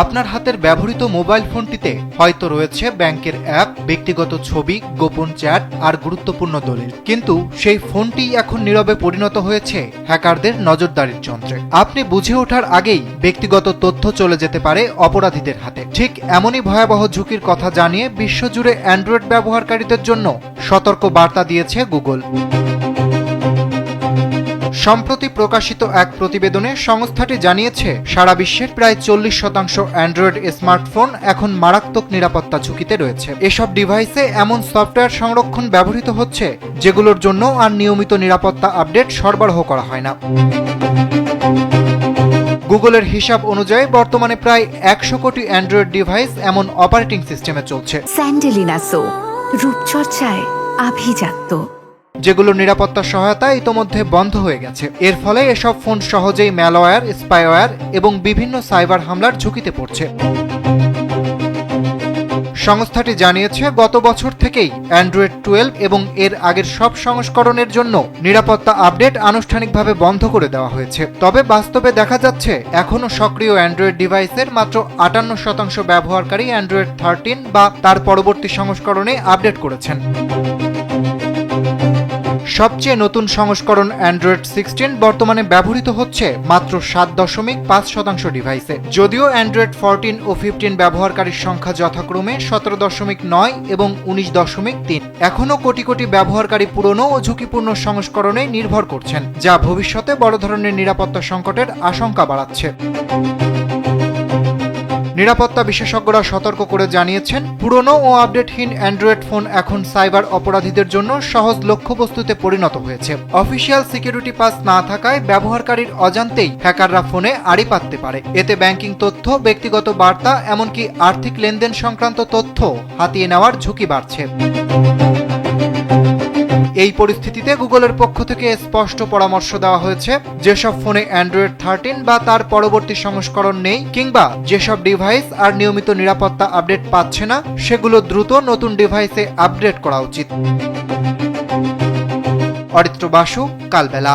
আপনার হাতের ব্যবহৃত মোবাইল ফোনটিতে হয়তো রয়েছে ব্যাংকের অ্যাপ, ব্যক্তিগত ছবি, গোপন চ্যাট আর গুরুত্বপূর্ণ দলিল, কিন্তু সেই ফোনটি এখন নীরবে পরিণত হয়েছে হ্যাকারদের নজরদারির যন্ত্রে। আপনি বুঝে ওঠার আগেই ব্যক্তিগত তথ্য চলে যেতে পারে অপরাধীদের হাতে। ঠিক এমনই ভয়াবহ ঝুঁকির কথা জানিয়ে বিশ্বজুড়ে অ্যান্ড্রয়েড ব্যবহারকারীদের জন্য সতর্ক বার্তা দিয়েছে গুগল। সম্প্রতি প্রকাশিত এক প্রতিবেদনে সংস্থাটি জানিয়েছে, সারা বিশ্বের প্রায় 40% অ্যান্ড্রয়েড স্মার্টফোন এখন মারাত্মক নিরাপত্তা ঝুঁকিতে রয়েছে। এসব ডিভাইসে এমন সফটওয়্যার সংরক্ষণ ব্যবহৃত হচ্ছে যেগুলোর জন্য আর নিয়মিত নিরাপত্তা আপডেট সরবরাহ করা হয় না। গুগলের হিসাব অনুযায়ী বর্তমানে প্রায় 100 কোটি অ্যান্ড্রয়েড ডিভাইস এমন অপারেটিং সিস্টেমে চলছে, স্যান্ডেলিনা সো রূপচর্চায় আভিজাত্য, যেগুলোর নিরাপত্তা সহায়তা ইতোমধ্যে বন্ধ হয়ে গেছে। এর ফলে এসব ফোন সহজেই ম্যালওয়্যার, স্পাইওয়্যার এবং বিভিন্ন সাইবার হামলার ঝুঁকিতে পড়ছে। সংস্থাটি জানিয়েছে, গত বছর থেকেই অ্যান্ড্রয়েড 12 এবং এর আগের সব সংস্করণের জন্য নিরাপত্তা আপডেট আনুষ্ঠানিকভাবে বন্ধ করে দেওয়া হয়েছে। তবে বাস্তবে দেখা যাচ্ছে, এখনও সক্রিয় অ্যান্ড্রয়েড ডিভাইসের মাত্র 58% ব্যবহারকারী অ্যান্ড্রয়েড 13 বা তার পরবর্তী সংস্করণে আপডেট করেছেন। সবচেয়ে নতুন সংস্করণ অ্যান্ড্রয়েড 16 বর্তমানে ব্যবহৃত হচ্ছে মাত্র 7.5% ডিভাইসে। যদিও অ্যান্ড্রয়েড 14 ও 15 ব্যবহারকারীর সংখ্যা যথাক্রমে 17.9 এবং 19.3। এখনও কোটি কোটি ব্যবহারকারী পুরনো ও ঝুঁকিপূর্ণ সংস্করণে নির্ভর করছেন, যা ভবিষ্যতে বড় ধরনের নিরাপত্তা সংকটের আশঙ্কা বাড়াচ্ছে। নিরাপত্তা বিশেষজ্ঞরা সতর্ক করে জানিয়েছেন, পুরনো ও আপডেটহীন অ্যান্ড্রয়েড ফোন এখন সাইবার অপরাধীদের জন্য সহজ লক্ষ্যবস্তুতে পরিণত হয়েছে। অফিসিয়াল সিকিউরিটি পাস না থাকায় ব্যবহারকারীর অজান্তেই হ্যাকাররা ফোনে আড়ি পাততে পারে। এতে ব্যাংকিং তথ্য, ব্যক্তিগত বার্তা, এমনকি আর্থিক লেনদেন সংক্রান্ত তথ্য হাতিয়ে নেওয়ার ঝুঁকি বাড়ছে। এই পরিস্থিতিতে গুগলের পক্ষ থেকে স্পষ্ট পরামর্শ দেওয়া হয়েছে, যেসব ফোনে অ্যান্ড্রয়েড 13 বা তার পরবর্তী সংস্করণ নেই, কিংবা যেসব ডিভাইস আর নিয়মিত নিরাপত্তা আপডেট পাচ্ছে না, সেগুলো দ্রুত নতুন ডিভাইসে আপগ্রেড করা উচিত। অরিত্র বাসু, কালবেলা।